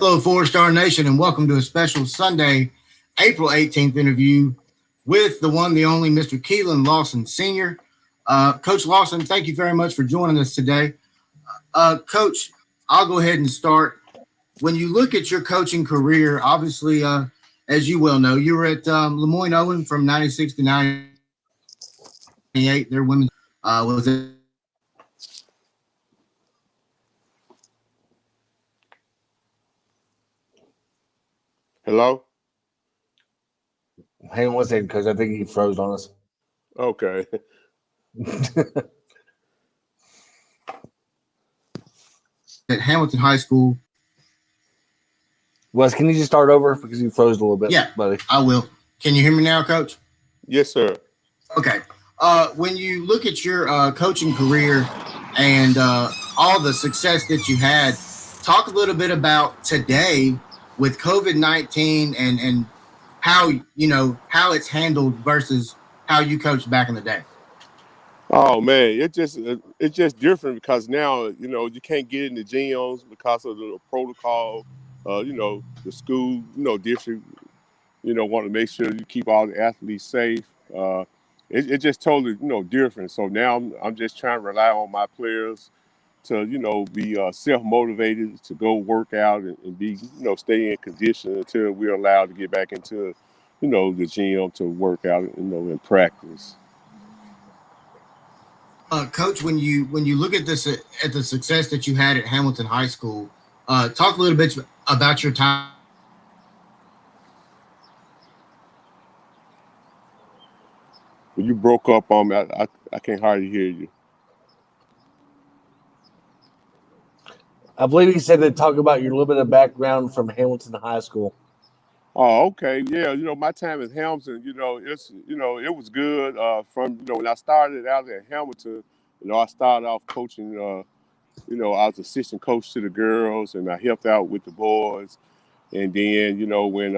Hello, Four Star Nation, and welcome to a special Sunday, April 18th interview with the one, the only Mr. Keelon Lawson Sr. Coach Lawson, thank you very much for joining us today. Coach, I'll go ahead and start. When you look at your coaching career, obviously, as you well know, you were at Lemoyne Owen from 96 to 98. Their women's was it. Hello? Hang on one second, because I think he froze on us. Okay. At Hamilton High School. Wes, can you just start over because you froze a little bit, Yeah, buddy? I will. Can you hear me now, Coach? Yes, sir. Okay. When you look at your coaching career and all the success that you had, talk a little bit about today with COVID-19 and how how it's handled versus how you coached back in the day. Oh man, it's just different because now you can't get in the gyms because of the protocol. The school district want to make sure you keep all the athletes safe. It just totally different. So now I'm just trying to rely on my players to be self motivated to go work out and be stay in condition until we're allowed to get back into the gym to work out and practice. Coach, when you look at this at the success that you had at Hamilton High School, talk a little bit about your time. When you broke up on me, I can't hardly hear you. I believe he said to talk about your little bit of background from Hamilton High School. Oh, okay, yeah. My time at Hamilton, it was good. From when I started out at Hamilton, I started off coaching. I was assistant coach to the girls, and I helped out with the boys. And then, when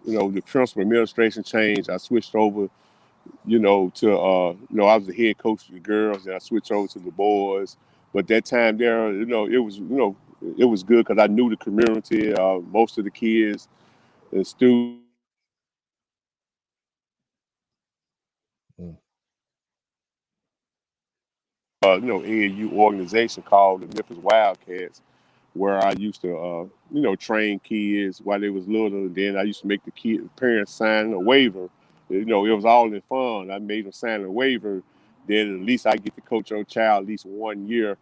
the principal administration changed, I switched over, to I was the head coach of the girls, and I switched over to the boys. But that time there, it was good because I knew the community. Most of the kids and students. Hmm. AAU organization called the Memphis Wildcats, where I used to, train kids while they was little. And then I used to make the parents sign a waiver. It was all in fun. I made them sign a waiver. Then at least I get to coach your child at least 1 year,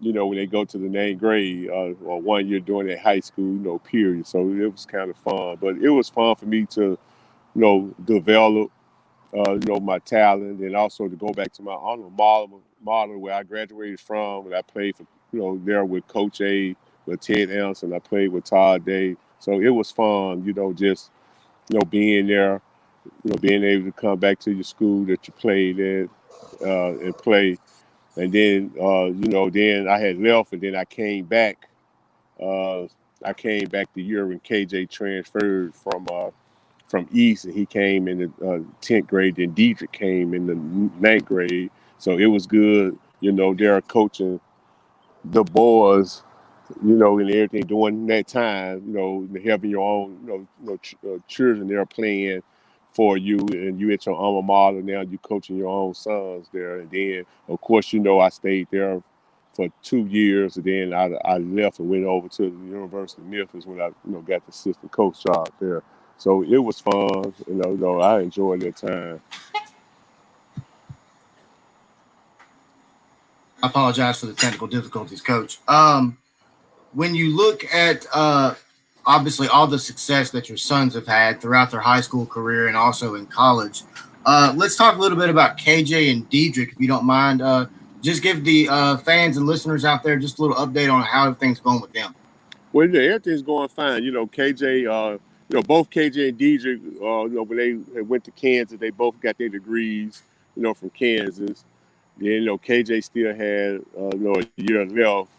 when they go to the ninth grade, or 1 year during their high school, period. So it was kind of fun. But it was fun for me to, develop my talent, and also to go back to my alma mater where I graduated from, and I played for, there with Coach A, with Ted Anderson. I played with Todd Day. So it was fun, just, being there, being able to come back to your school that you played at, and play. And then, then I had left, and then I came back. Uh, I came back the year when KJ transferred from East, and he came in the 10th grade. Then Diedrich came in the ninth grade. So it was good, they're coaching the boys, and everything during that time, having your own, children there playing for you, and you at your alma mater now, you coaching your own sons there. And then, of course, I stayed there for 2 years, and then I left and went over to the University of Memphis when I, got the assistant coach job there. So it was fun, I enjoyed that time. I apologize for the technical difficulties, Coach. When you look at obviously all the success that your sons have had throughout their high school career and also in college, let's talk a little bit about KJ and Diedrich, if you don't mind. Just give the fans and listeners out there just a little update on how everything's going with them. Well, yeah, everything's going fine. KJ, both KJ and Diedrich, when they went to Kansas, they both got their degrees, from Kansas. Then, KJ still had, a year left.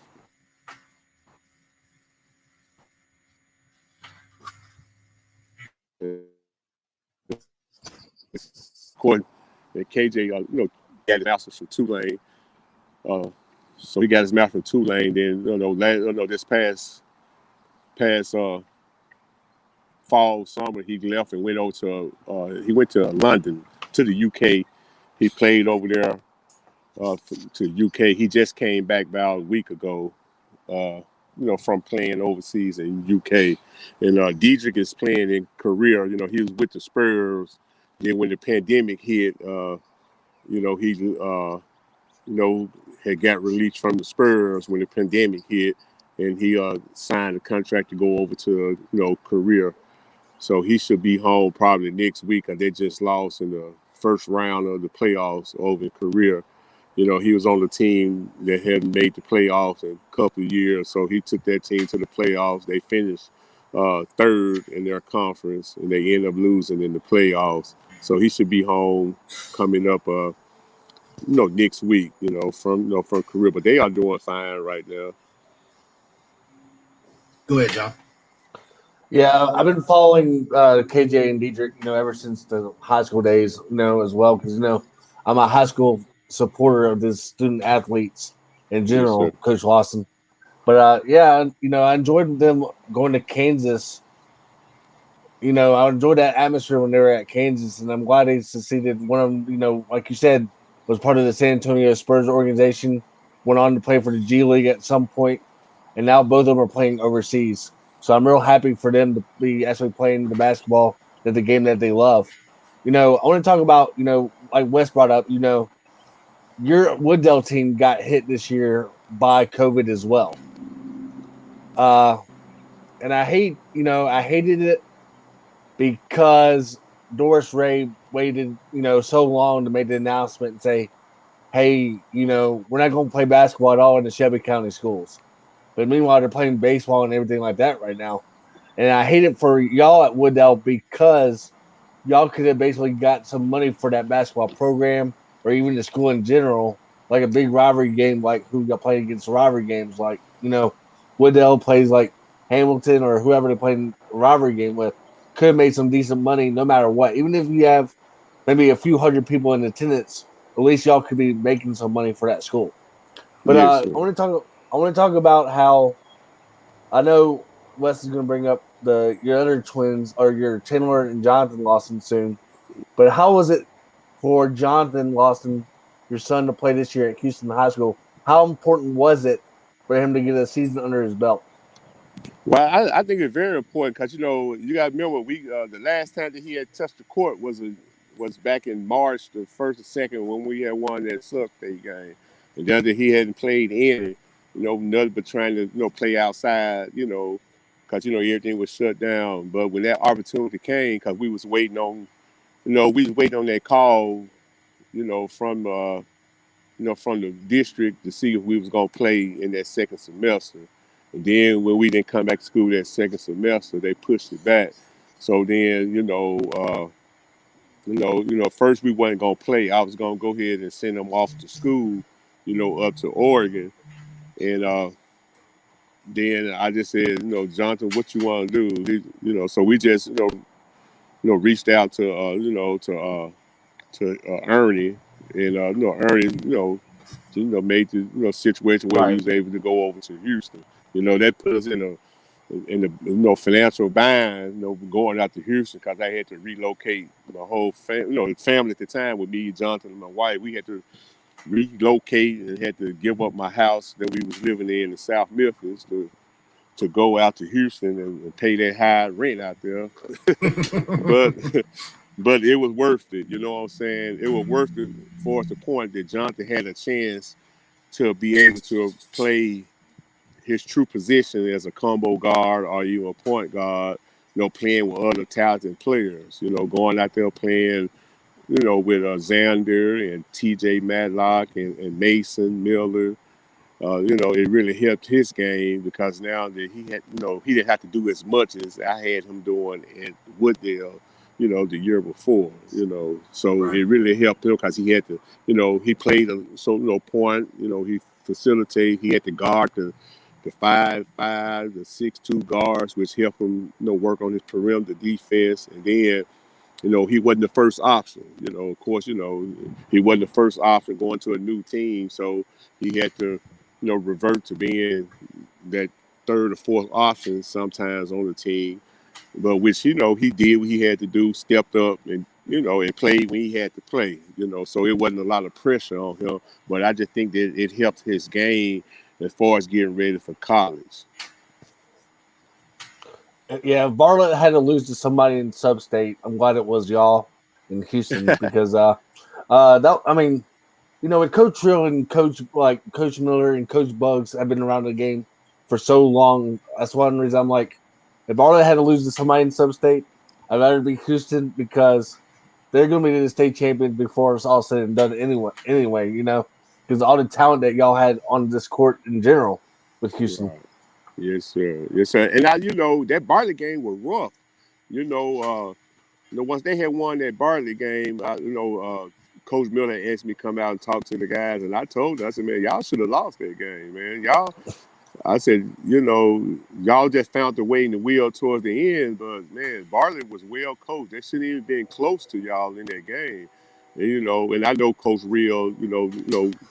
Of course, and KJ, got his master's from Tulane. Uh, So he got his master from Tulane. Then this past fall summer he left and went over to he went to London to the UK. He played over there to UK. He just came back about a week ago. From playing overseas in UK, and Diedrich is playing in Korea. He was with the Spurs. Then when the pandemic hit, he had got released from the Spurs when the pandemic hit, and he signed a contract to go over to Korea. So he should be home probably next week. They just lost in the first round of the playoffs over in Korea. He was on the team that hadn't made the playoffs in a couple of years, so he took that team to the playoffs. They finished third in their conference, and they ended up losing in the playoffs. So he should be home coming up, next week. From Korea, but they are doing fine right now. Go ahead, John. Yeah, I've been following KJ and Diedrich, ever since the high school days, as well, because I'm a high school supporter of the student athletes in Yes, sir. general, Coach Lawson. But yeah, I enjoyed them going to Kansas. I enjoyed that atmosphere when they were at Kansas, and I'm glad they succeeded. One of them, like you said, was part of the San Antonio Spurs organization. Went on to play for the G League at some point, and now both of them are playing overseas. So I'm real happy for them to be actually playing the basketball, that the game that they love. I want to talk about, like Wes brought up, your Wooddale team got hit this year by COVID as well. Uh, and I hated it because Doris Ray waited, so long to make the announcement and say, hey, we're not going to play basketball at all in the Shelby County schools. But meanwhile, they're playing baseball and everything like that right now. And I hate it for y'all at Wooddale because y'all could have basically got some money for that basketball program or even the school in general, like a big rivalry game, like who y'all play against rivalry games, like, Wooddale plays like Hamilton or whoever they played a rivalry game with, could have made some decent money no matter what. Even if you have maybe a few hundred people in attendance, at least y'all could be making some money for that school. But Yes, sir. I want to talk about how I know Wes is going to bring up your other twins or your Chandler and Jonathan Lawson soon. But how was it for Jonathan Lawson, your son, to play this year at Houston High School? How important was it for him to get a season under his belt? Well, I think it's very important because you got to remember the last time that he had touched the court was back in March the first or second when we had won that Sub State game, and then that he hadn't played in it, nothing but trying to play outside, because everything was shut down. But when that opportunity came, because we was waiting on that call, from from the district to see if we was gonna play in that second semester. And then when we didn't come back to school that second semester, they pushed it back. So then, first we wasn't gonna play. I was gonna go ahead and send them off to school, up to Oregon. And then I just said, Jonathan, what you want to do? So we just, reached out to Ernie, and Ernie, made the situation where we Right. was able to go over to Houston. That put us in the financial bind, going out to Houston because I had to relocate my whole family at the time with me, Jonathan, and my wife. We had to relocate and had to give up my house that we was living in South Memphis to go out to Houston and pay that high rent out there. but but it was worth it. You know what I'm saying? It was worth it for us the point that Jonathan had a chance to be able to play his true position as a combo guard or even a point guard, playing with other talented players, going out there playing, with Xander and TJ Matlock and Mason Miller. It really helped his game because now that he didn't have to do as much as I had him doing at Wooddale, the year before, So Right. it really helped him because he had to, he played point, he facilitated, he had to guard the 5'5", the 6'2" guards, which helped him, work on his perimeter defense, and then he wasn't the first option. Of course, he wasn't the first option going to a new team, so he had to revert to being that third or fourth option sometimes on the team. But which he did what he had to do, stepped up, and and played when he had to play. So it wasn't a lot of pressure on him. But I just think that it helped his game as far as getting ready for college. Yeah, if Bartlett had to lose to somebody in sub-state, I'm glad it was y'all in Houston because that I mean, with Coach Real and Coach Miller and Coach Bugs have been around the game for so long. That's one reason I'm like, if Bartlett had to lose to somebody in sub-state, I'd rather be Houston because they're going to be the state champions before it's all said and done anyway. Anyway, because all the talent that y'all had on this court in general with Houston. Right. Yes, sir. Yes, sir. And that Barley game was rough. You know, once they had won that Barley game, Coach Miller asked me to come out and talk to the guys, and I told them, I said, man, y'all should have lost that game, man. I said, y'all just found the way in the wheel towards the end, but man, Barley was well coached. They shouldn't even been close to y'all in that game. And I know Coach Real,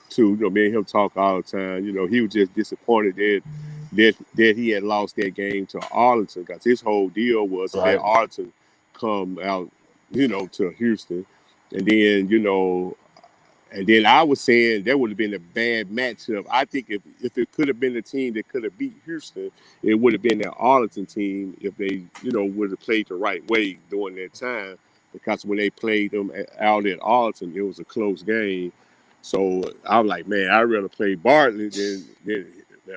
too. Me and him talk all the time. He was just disappointed that he had lost that game to Arlington because his whole deal was to let Right. Arlington come out, to Houston, and then I was saying that would have been a bad matchup. I think if it could have been a team that could have beat Houston, it would have been that Arlington team if they, would have played the right way during that time. Because when they played them out at Arlington, it was a close game. So I was like, man, I'd rather play Bartlett than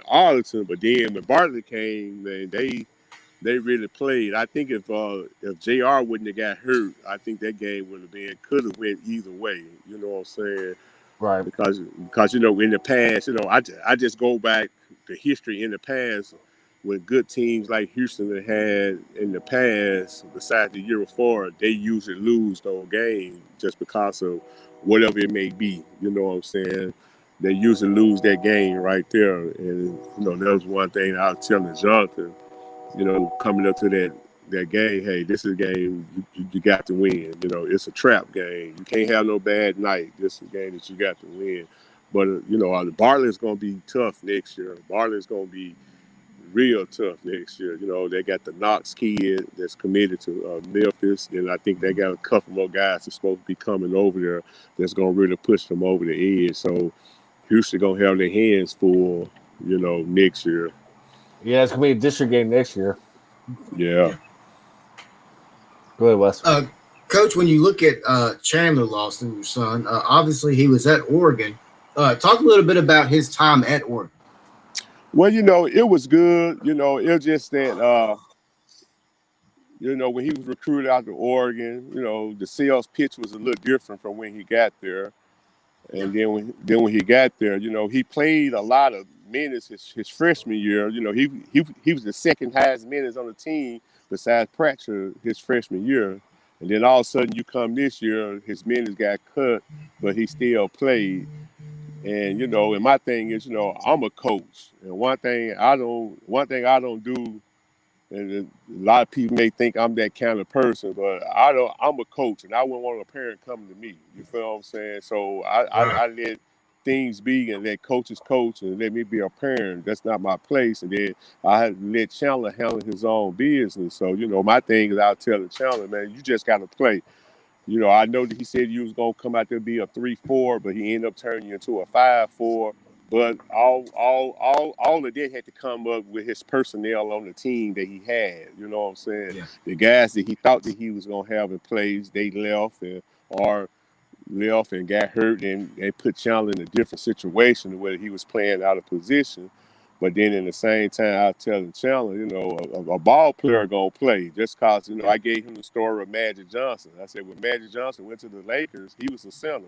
Arlington. But then when Bartlett came, man, they really played. I think if Jr. wouldn't have got hurt, I think that game would have could have went either way. You know what I'm saying? Right. Because in the past, I just go back to history in the past when good teams like Houston had in the past, besides the year before, they usually lose those games just because of whatever it may be. You know what I'm saying? They usually lose that game right there, and that was one thing I was telling Jonathan. Coming up to that game, hey, this is a game you got to win. It's a trap game. You can't have no bad night. This is a game that you got to win. But Bartlett's going to be tough next year. Bartlett's going to be real tough next year. They got the Knox kid that's committed to Memphis, and I think they got a couple more guys that's supposed to be coming over there that's going to really push them over the edge. So Houston going to have their hands full, next year. Yeah, it's gonna be a district game next year. Yeah. Yeah. Go ahead, Wes. Coach, when you look at Chandler Lawson, your son, obviously he was at Oregon. Talk a little bit about his time at Oregon. Well, it was good. It was just that, when he was recruited out to Oregon, the sales pitch was a little different from when he got there. Yeah. And then when he got there, he played a lot of minutes his freshman year. He was the second highest minutes on the team besides Pratchett his freshman year. And then all of a sudden you come this year, his minutes got cut, but he still played. And my thing is, I'm a coach, and one thing I don't do, and a lot of people may think I'm that kind of person, but I don't. I'm a coach, and I wouldn't want a parent coming to me. You feel what I'm saying? So I, I, Right. I let things be and let coaches coach and let me be a parent. That's not my place. And then I had to let Chandler handle his own business. So my thing is, I'll tell the Chandler, man, you just got to play. I know that he said you was gonna come out there and be a 3-4, but he ended up turning you into a 5-4. But all of that had to come up with his personnel on the team that he had. You know what I'm saying? Yeah. The guys that he thought that he was gonna have in place, they left or left and got hurt, and they put Chandler in a different situation where he was playing out of position. But then in the same time, I was telling Chandler, a ball player gonna play. Just cause Yeah. I gave him the story of Magic Johnson. I said when Magic Johnson went to the Lakers, he was a center.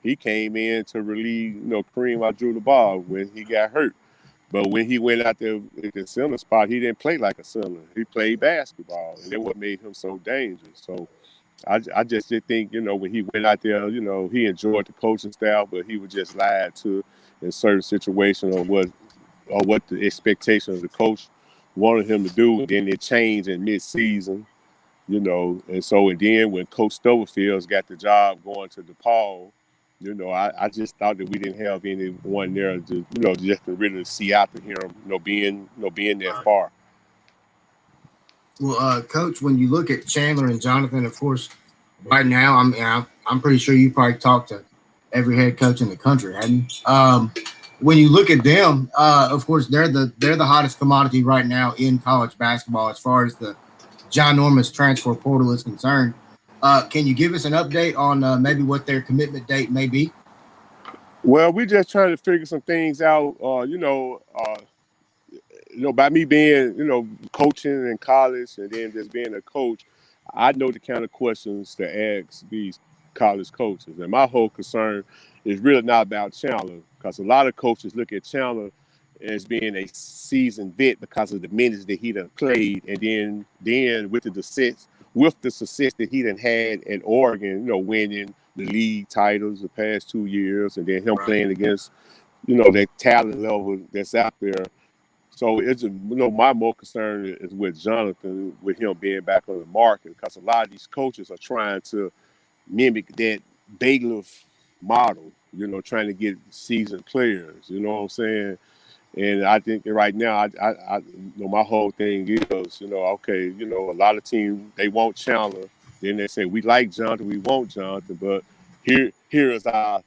He came in to relieve, Kareem Abdul-Jabbar when he got hurt. But when he went out there at the center spot, he didn't play like a center. He played basketball, and that's what made him so dangerous. So I just did think, when he went out there, he enjoyed the coaching style, but he was just lied to in certain situations or what the expectation of the coach wanted him to do. And then it changed in mid-season, and then when Coach Stubblefields got the job going to DePaul, You know, I just thought that we didn't have anyone there to, just to really see after him, being that far. Well, Coach, when you look at Chandler and Jonathan, of course, right now, I'm pretty sure you probably talked to every head coach in the country, hadn't you? When you look at them, of course, they're the hottest commodity right now in college basketball as far as the ginormous transfer portal is concerned. Can you give us an update on maybe what their commitment date may be? Well, we just trying to figure some things out. By me being, coaching in college and then just being a coach, I know the kind of questions to ask these college coaches. And my whole concern is really not about Chandler, because a lot of coaches look at Chandler as being a seasoned vet because of the minutes that he done played, and then with the success that he done had at Oregon, winning the league titles the past 2 years, and then him Right. playing against, that talent level that's out there. So it's my more concern is with Jonathan, with him being back on the market, because a lot of these coaches are trying to mimic that Bailiff model, trying to get seasoned players. You know what I'm saying? And I think that right now, my whole thing is, okay, a lot of teams they want Chandler, then they say we like Jonathan, we want Jonathan, but here is our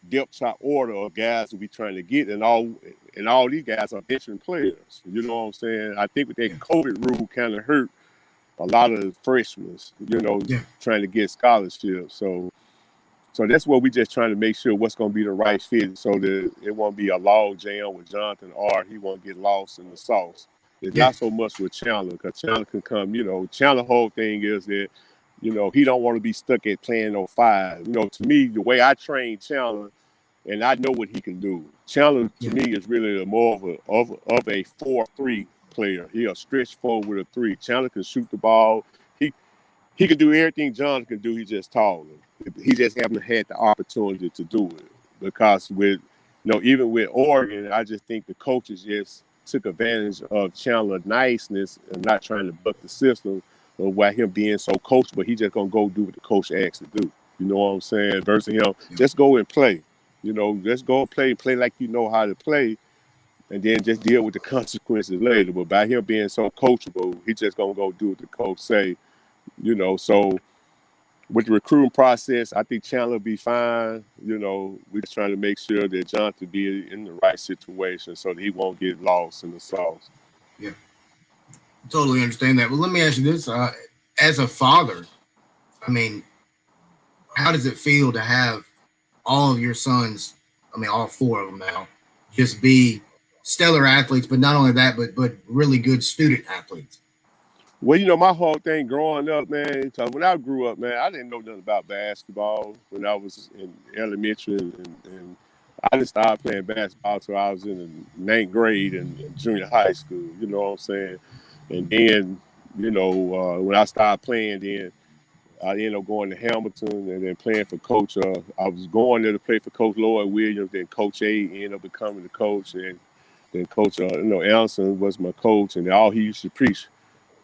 depth chart order of guys that we trying to get, and all these guys are veteran players. You know what I'm saying? I think with Yeah. that COVID rule kind of hurt a lot of the freshmen, Yeah. trying to get scholarships. So that's what we just trying to make sure what's going to be the right fit, so that it won't be a log jam with Jonathan, or he won't get lost in the sauce. It's Yeah. not so much with Chandler, because Chandler can come. Chandler whole thing is that he don't want to be stuck at playing 05. To me, the way I train Chandler, and I know what he can do. Chandler to Yeah. me is really more of a 4-3 player. He a stretch four with a three. Chandler can shoot the ball. He he can do everything John can do. He's just taller. He just haven't had the opportunity to do it, because even with Oregon, I just think the coaches just took advantage of Chandler's niceness and not trying to buck the system of why him being so coachable. He just gonna go do what the coach asks to do. You know what I'm saying? Versus him, Yeah. just go and play. Just go and play like you know how to play, and then just deal with the consequences later. But by him being so coachable, he just gonna go do what the coach say. So with the recruiting process, I think Chandler will be fine. We're just trying to make sure that Jonathan be in the right situation so that he won't get lost in the sauce. Yeah. Totally understand that. But let me ask you this: as a father, I mean, how does it feel to have all of your sons? I mean, all four of them now, just be stellar athletes, but not only that, but really good student athletes. Well, my whole thing growing up, man, 'cause when I grew up, man, I didn't know nothing about basketball when I was in elementary, and I just started playing basketball till I was in the ninth grade and junior high school. You know what I'm saying? And then, when I started playing, then I ended up going to Hamilton and then playing for Coach. I was going there to play for Coach Lloyd Williams. Then Coach A ended up becoming the coach, and then Coach Allison was my coach, and all he used to preach,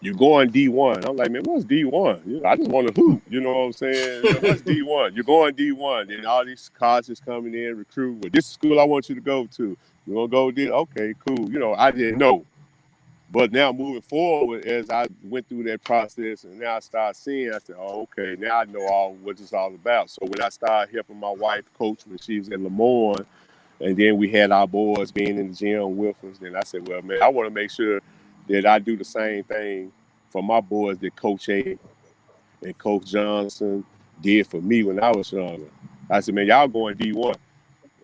"You going D1." I'm like, man, what's D1? I just want to hoop. You know what I'm saying? What's D1? You're going D1. Then all these colleges coming in, recruiting. Well, this is school I want you to go to. You want to go there? Okay, cool. I didn't know. But now moving forward, as I went through that process and now I start seeing, I said, oh, okay, now I know all what it's all about. So when I started helping my wife coach when she was at Lemoyne, and then we had our boys being in the gym with us, then I said, well, man, I want to make sure that I do the same thing for my boys that Coach A and Coach Johnson did for me when I was younger. I said, man, y'all going D1.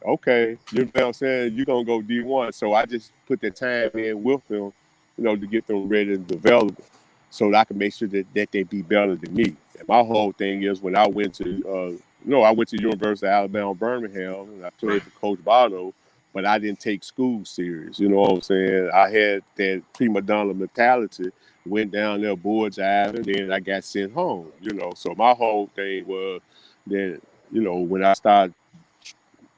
Okay, you know what I'm saying? You're going to go D1. So I just put the time in with them, to get them ready to develop so that I can make sure that they be better than me. And my whole thing is when I went to University of Alabama, Birmingham, and I Right. played for Coach Barlow, but I didn't take school serious. You know what I'm saying? I had that prima donna mentality, went down there, board jive, and then I got sent home. So my whole thing was that, when I started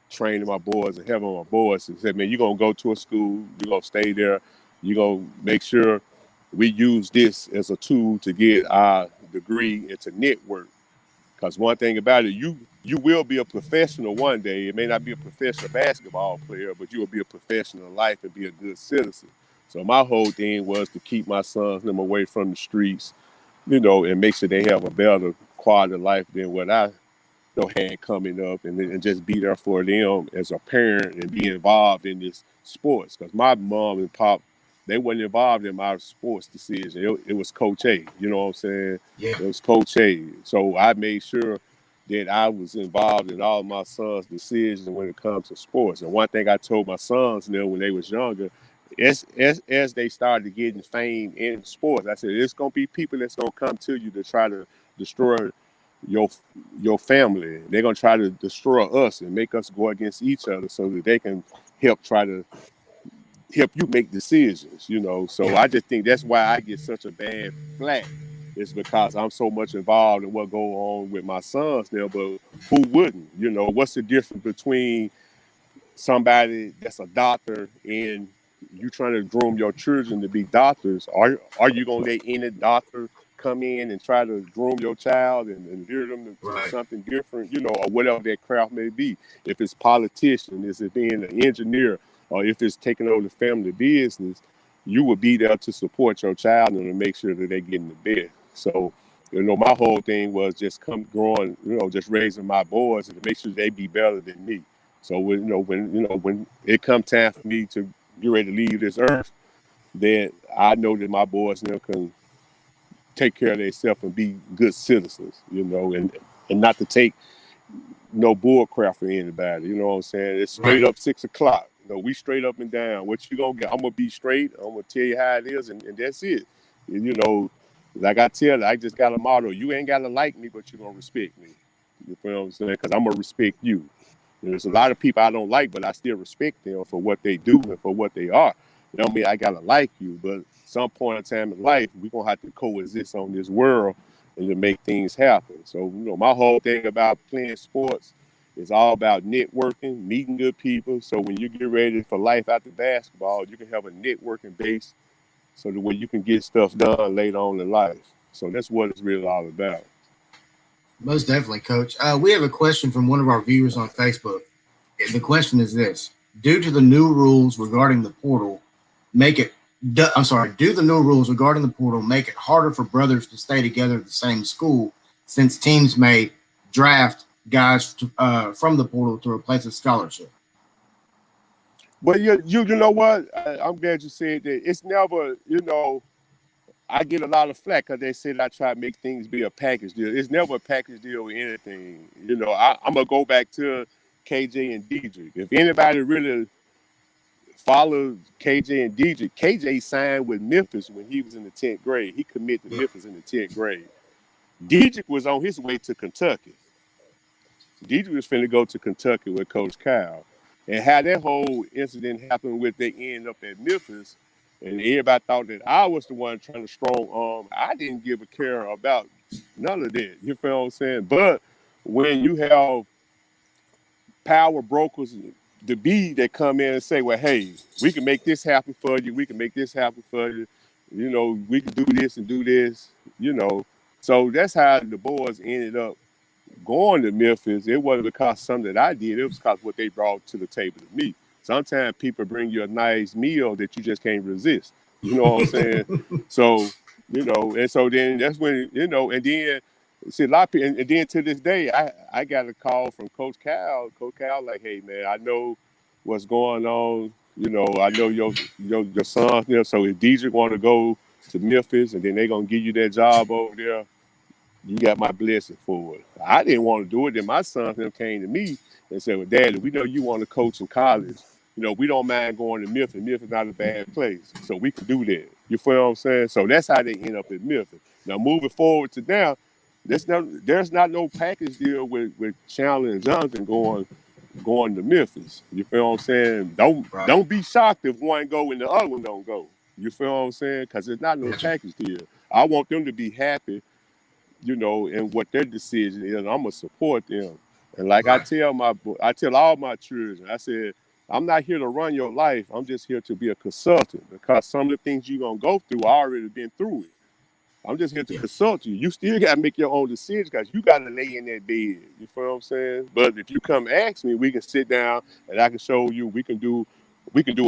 training my boys and helping my boys and said, man, you're going to go to a school, you're going to stay there, you're going to make sure we use this as a tool to get our degree into network. Because one thing about it, you will be a professional one day. It may not be a professional basketball player, but you will be a professional in life and be a good citizen. So my whole thing was to keep my sons them away from the streets, and make sure they have a better quality of life than what I had coming up, and just be there for them as a parent and be involved in this sports. Because my mom and pop, they wasn't involved in my sports decision. It was Coach A. You know what I'm saying? Yeah. It was Coach A. So I made sure that I was involved in all my sons' decisions when it comes to sports. And one thing I told my sons, when they was younger, as they started getting fame in sports, I said, it's gonna be people that's gonna come to you to try to destroy your your family. They're gonna try to destroy us and make us go against each other so that they can try to help you make decisions. So Yeah. I just think that's why I get such a bad flack. It's because I'm so much involved in what go on with my sons now. But who wouldn't? What's the difference between somebody that's a doctor and you trying to groom your children to be doctors? Are you gonna let any doctor come in and try to groom your child and gear them to Right. something different, or whatever that craft may be? If it's politician, is it being an engineer, or if it's taking over the family business, you would be there to support your child and to make sure that they get in the bed. So, my whole thing was just come growing, just raising my boys and to make sure they be better than me. So when it come time for me to get ready to leave this earth, then I know that my boys now can take care of themselves and be good citizens, and not to take no bull crap for anybody. You know what I'm saying? It's straight Right. up 6 o'clock. We straight up and down. What you gonna get? I'm gonna be straight. I'm gonna tell you how it is, and that's it. And, like I tell you, I just got a motto. You ain't gotta like me, but you gonna respect me. You feel what I'm saying? Because I'm gonna respect you. There's a lot of people I don't like, but I still respect them for what they do and for what they are. You know what I mean? I gotta like you, but some point in time in life, we're gonna have to coexist on this world and to make things happen. So, my whole thing about playing sports is all about networking, meeting good people. So when you get ready for life after basketball, you can have a networking base so that way you can get stuff done later on in life. So that's what it's really all about. Most definitely, Coach. We have a question from one of our viewers on Facebook. The question is this: due to the new rules regarding the portal, make it. I'm sorry. Do the new rules regarding the portal make it harder for brothers to stay together at the same school, since teams may draft guys from the portal to replace a scholarship? But you know what? I'm glad you said that. It's never, I get a lot of flack because they said I try to make things be a package deal. It's never a package deal with anything. I'm gonna go back to KJ and Dedrick. If anybody really follows KJ and Dedrick, KJ signed with Memphis when he was in the 10th grade. He committed to Yeah. Memphis in the 10th grade. Dedrick was on his way to Kentucky. Dedrick was finna go to Kentucky with Coach Kyle. And how that whole incident happened with they end up at Memphis, and everybody thought that I was the one trying to strong arm. I didn't give a care about none of that. You feel what I'm saying? But when you have power brokers, the B that come in and say, well, hey, we can make this happen for you. We can make this happen for you. We can do this and do this, you know. So that's how the boys ended up going to Memphis. It wasn't because something that I did. It was because what they brought to the table to me. Sometimes people bring you a nice meal that you just can't resist. You know what I'm saying? So, and so then that's when, and then see a lot of people, and then to this day, I got a call from Coach Cal. Coach Cal, like, hey man, I know what's going on. I know your son. So if DJ want to go to Memphis, and then they gonna give you that job over there, you got my blessing for it. I didn't want to do it. Then my son them came to me and said, well, Daddy, we know you want to coach in college. We don't mind going to Memphis. Memphis is not a bad place. So we can do that. You feel what I'm saying? So that's how they end up at Memphis. Now moving forward to now, there's not no package deal with Chandler and Jonathan going to Memphis. You feel what I'm saying? Don't Right. don't be shocked if one go and the other one don't go. You feel what I'm saying? Because it's not no Gotcha. package deal. I want them to be happy, and what their decision is. I'm gonna support them. And like Right. I tell all my children, I said, I'm not here to run your life. I'm just here to be a consultant because some of the things you're gonna go through, I already been through it. I'm just here to Yeah. consult you. You still got to make your own decisions because you got to lay in that bed. You feel what I'm saying? But if you come ask me, we can sit down and I can show you. We can do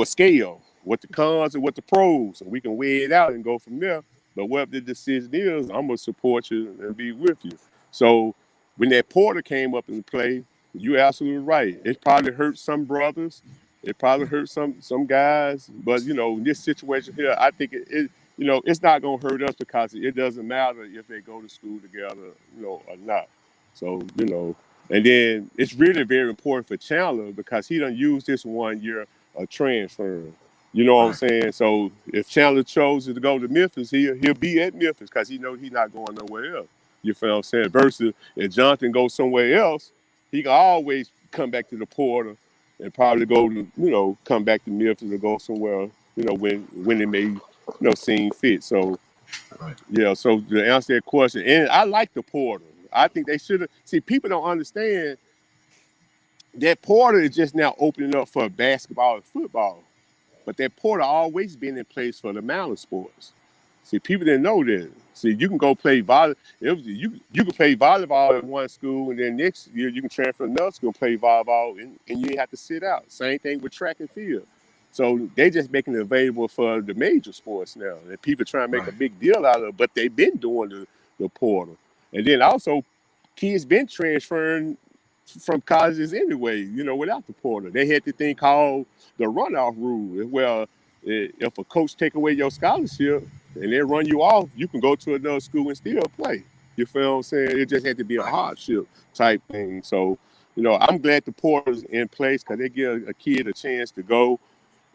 a scale, what the cons and what the pros, and we can weigh it out and go from there. But whatever the decision is, I'm gonna support you and be with you. So when that Porter came up in play, you're absolutely right. It probably hurt some brothers. It probably hurt some guys. But in this situation here, I think it's not gonna hurt us because it doesn't matter if they go to school together, or not. So, and then it's really very important for Chandler because he done used this 1 year of transferring. You know what I'm Right. saying? So if Chandler chose to go to Memphis, he'll be at Memphis because he knows he's not going nowhere else. You feel what I'm saying? Versus if Jonathan goes somewhere else, he can always come back to the Porter and probably go to, come back to Memphis or go somewhere, when it may, seem fit. So Right. yeah, so to answer that question, and I like the Porter. I think they should have. See, people don't understand that Porter is just now opening up for basketball and football. But that Porter always been in place for the mountain sports. See, people didn't know that. See, you can go play volley. You can play volleyball at one school, and then next year you can transfer to another school and play volleyball, and you ain't have to sit out. Same thing with track and field. So they just making it available for the major sports now, and people trying to make a Right. big deal out of it. But they've been doing the Porter, and then also kids been transferring from colleges anyway, without the portal. They had the thing called the runoff rule. Well, if a coach take away your scholarship and they run you off, you can go to another school and still play. You feel what I'm saying? It just had to be a Right. hardship type thing. So, I'm glad the portal's in place because they give a kid a chance to go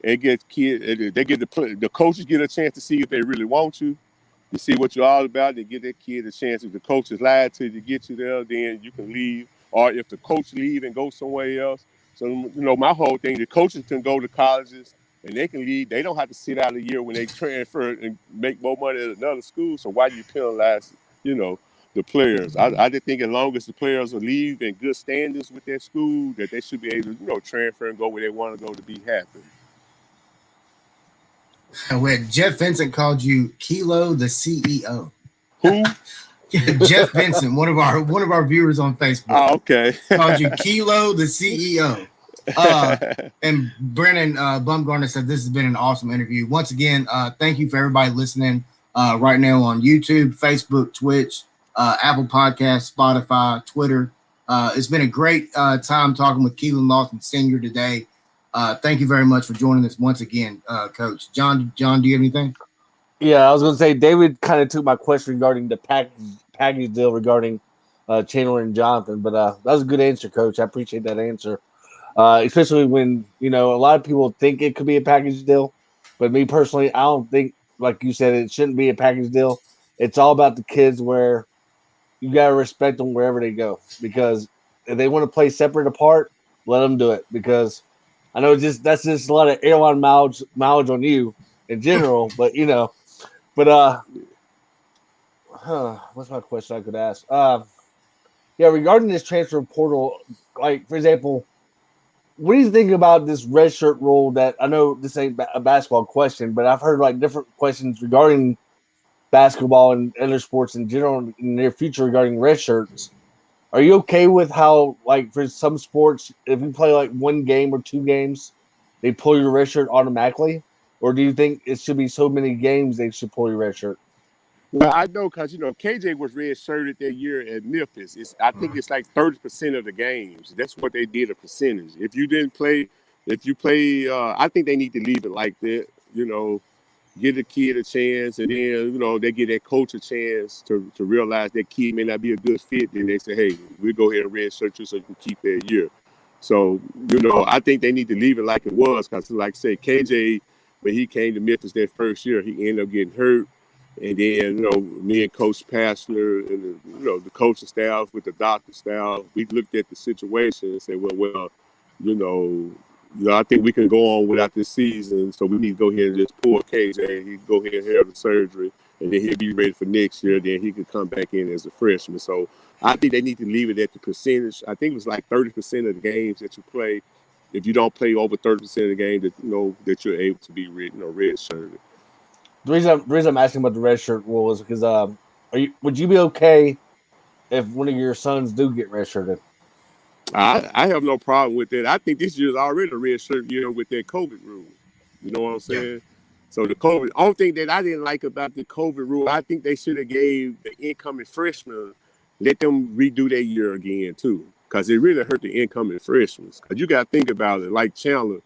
and they get the coaches get a chance to see if they really want you. You see what you're all about, they give that kid a chance. If the coaches lied to you to get you there, then you can leave. Or if the coach leave and go somewhere else. So, my whole thing, the coaches can go to colleges and they can leave. They don't have to sit out a year when they transfer and make more money at another school. So why you penalize, you know, the players? I just think as long as the players will leave in good standards with their school, that they should be able to, transfer and go where they want to go to be happy. Where Jeff Vincent called you Kilo the CEO. Who? Jeff Vincent, one of our viewers on Facebook, Oh, okay. called you Kilo the CEO. And Brennan Bumgarner said this has been an awesome interview. Once again, thank you for everybody listening right now on YouTube, Facebook, Twitch, Apple Podcasts, Spotify, Twitter. It's been a great time talking with Keelon Lawson Sr. today. Thank you very much for joining us once again, Coach. John, do you have anything? Yeah, I was going to say David kind of took my question regarding the package deal regarding Chandler and Jonathan, but that was a good answer, Coach. I appreciate that answer. Especially when a lot of people think it could be a package deal, but me personally, I don't think, like you said, it shouldn't be a package deal. It's all about the kids, where you gotta respect them wherever they go, because if they want to play separate apart, let them do it. Because I know that's just a lot of airline mileage on you in general, but but what's my question I could ask? Yeah, regarding this transfer portal, like for example, what do you think about this red shirt rule? That I know this ain't a basketball question, but I've heard like different questions regarding basketball and other sports in general in the near future regarding red shirts. Are you okay with how, like, for some sports, if you play like one game or two games, they pull your red shirt automatically? Or do you think it should be so many games they should pull your red shirt? Well, I know because KJ was red shirted that year at Memphis. I think it's like 30% of the games. That's what they did, a percentage. If you didn't play, if you play, I think they need to leave it like that. You know, give the kid a chance, and then they give that coach a chance to realize that kid may not be a good fit. Then they say, hey, we'll go ahead and red shirt you so you can keep that year. So I think they need to leave it like it was because, like I said, KJ, when he came to Memphis that first year, he ended up getting hurt. And then, me and Coach Pastner and the coaching staff with the doctor staff, we looked at the situation and said, well, you know, I think we can go on without this season, so we need to go ahead and just pull KJ. He can go ahead and have the surgery, and then he'll be ready for next year. Then he could come back in as a freshman. So I think they need to leave it at the percentage. I think it was like 30% of the games that you play. If you don't play over 30% of the game, that that you're able to be red shirted. the reason I'm asking about the red shirt rule is because would you be okay if one of your sons do get redshirted? I have no problem with that. I think this year's already a red shirt year with that COVID rule. You know what I'm Yeah. saying? So the COVID, only thing that I didn't like about the COVID rule, I think they should have gave the incoming freshmen, let them redo their year again too, because it really hurt the incoming freshmen. Because you got to think about it, like Chandler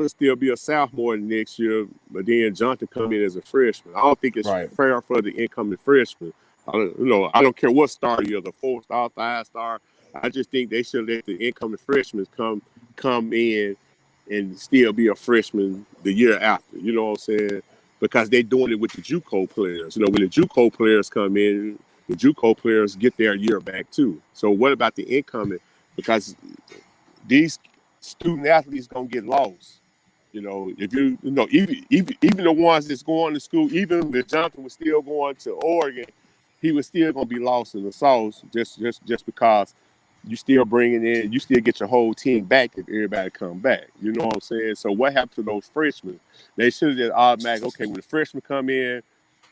still be a sophomore next year, but then Jonathan come in as a freshman. I don't think it's Right. fair for the incoming freshman. I don't care what star you're, the 4-star, 5-star. I just think they should let the incoming freshmen come in and still be a freshman the year after. You know what I'm saying? Because they're doing it with the JUCO players. You know, when the JUCO players come in, the JUCO players get their year back too. So what about the incoming? Because these student athletes gonna get lost. You know, if even the ones that's going to school, even if Jonathan was still going to Oregon, he was still gonna be lost in the sauce just because you still get your whole team back if everybody come back. You know what I'm saying? So what happened to those freshmen? They should have just automatic. Okay, when the freshmen come in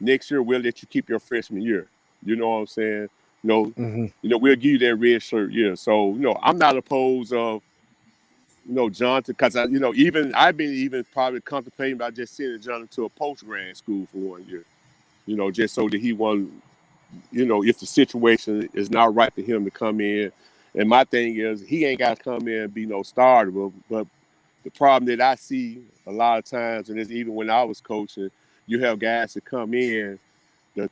next year, we'll let you keep your freshman year. You know what I'm saying? No, Mm-hmm. we'll give you that red shirt year. So I'm not opposed of Jonathan, because even I've been even probably contemplating about just sending Jonathan to a post grad school for 1 year. Just so that he won. If the situation is not right for him to come in. And my thing is, he ain't got to come in and be no starter. But the problem that I see a lot of times, and it's even when I was coaching, you have guys that come in, the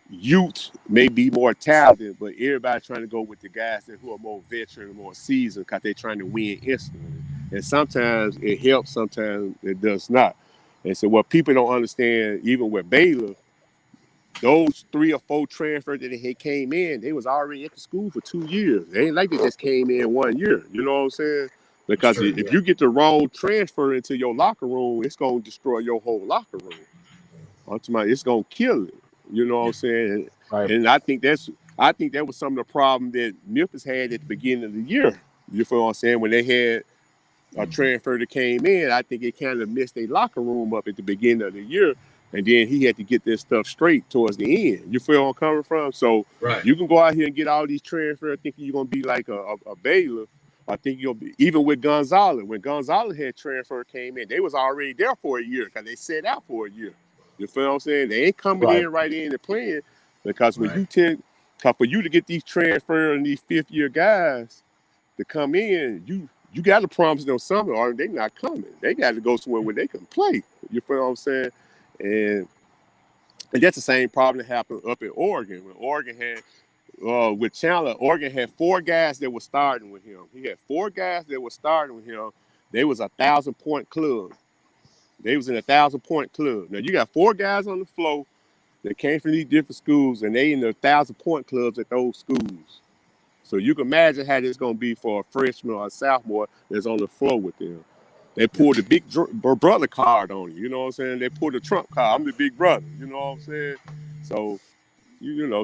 youth may be more talented, but everybody trying to go with the guys who are more veteran, more seasoned, because they're trying to win instantly. And sometimes it helps, sometimes it does not. And so what people don't understand, even with Baylor, those 3 or 4 transfers that they came in, they was already at the school for 2 years. They ain't like they just came in 1 year. You know what I'm saying? That's Because true. if Yeah. you get the wrong transfer into your locker room, it's gonna destroy your whole locker room. Ultimately, it's gonna kill it. You know what I'm saying? Right. And I think that was some of the problem that Memphis had at the beginning of the year. You feel what I'm saying? When they had a transfer that came in, I think it kind of messed their locker room up at the beginning of the year. And then he had to get this stuff straight towards the end. You feel where I'm coming from? So Right. you can go out here and get all these transfers thinking you're going to be like a Baylor. I think you'll be, even with Gonzalez. When Gonzalez had transfer came in, they was already there for a year because they set out for a year. You feel what I'm saying? They ain't coming Right. in right in and playing, because when Right. you for you to get these transfer and these 5th-year guys to come in, you got to promise them something, or they not coming. They got to go somewhere where they can play. You feel what I'm saying? And and that's the same problem that happened up in Oregon. When Oregon had with Chandler, Oregon had 4 guys that were starting with him. He had 4 guys that were starting with him. They was 1,000-point club. They was in 1,000-point club. Now you got 4 guys on the floor that came from these different schools, and they in the 1,000-point clubs at those schools. So you can imagine how this going to be for a freshman or a sophomore that's on the floor with them. They pulled the big brother card on you. You know what I'm saying? They pulled the Trump card. I'm the big brother. You know what I'm saying? So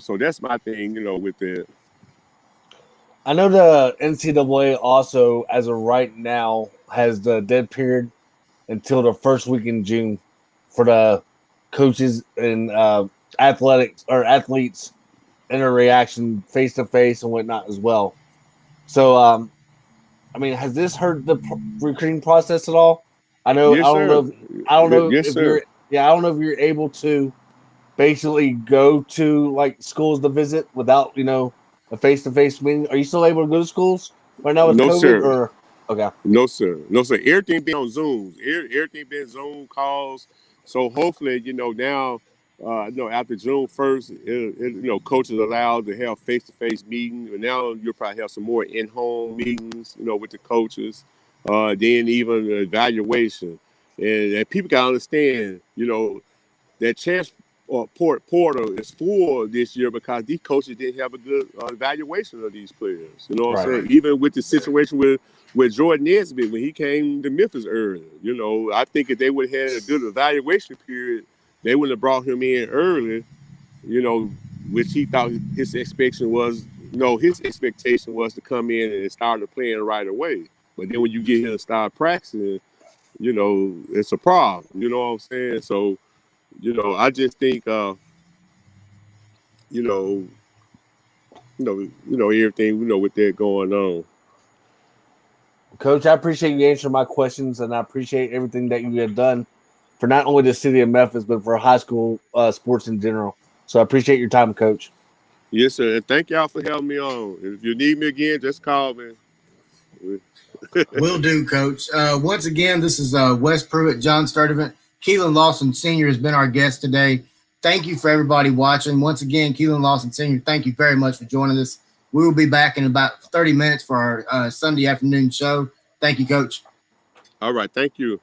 so that's my thing. With the I know the NCAA also, as of right now, has the dead period until the first week in June for the coaches and athletics or athletes interaction face to face and whatnot as well. So, I mean, has this hurt the recruiting process at all? yes sir, I don't know yes if sir. you're, yeah, I don't know if you're able to basically go to like schools to visit without, a face to face meeting. Are you still able to go to schools right now with No COVID sir. or okay? No, sir. No, sir. Everything been on Zooms. Everything been Zoom calls. So hopefully, now, after June 1st, coaches allowed to have face-to-face meetings. And now you'll probably have some more in-home meetings, with the coaches. Then even the evaluation. And people got to understand, that chance portal is full this year because these coaches didn't have a good evaluation of these players. You know what I'm Right. saying? Even with the situation with Jordan Nesbitt when he came to Memphis early, I think if they would have had a good evaluation period, they would have brought him in early. You know, which he thought his expectation was. No, his expectation was to come in and start playing right away. But then when you get here and start practicing, it's a problem. You know what I'm saying? So I just think, you know, everything, with that going on. Coach, I appreciate you answering my questions, and I appreciate everything that you have done for not only the city of Memphis, but for high school sports in general. So I appreciate your time, Coach. Yes, sir. And thank y'all for having me on. And if you need me again, just call me. Will do, Coach. Once again, this is Wes Pruitt, John Sturdivant. Keelon Lawson Sr. has been our guest today. Thank you for everybody watching. Once again, Keelon Lawson Sr., thank you very much for joining us. We will be back in about 30 minutes for our Sunday afternoon show. Thank you, Coach. All right. Thank you.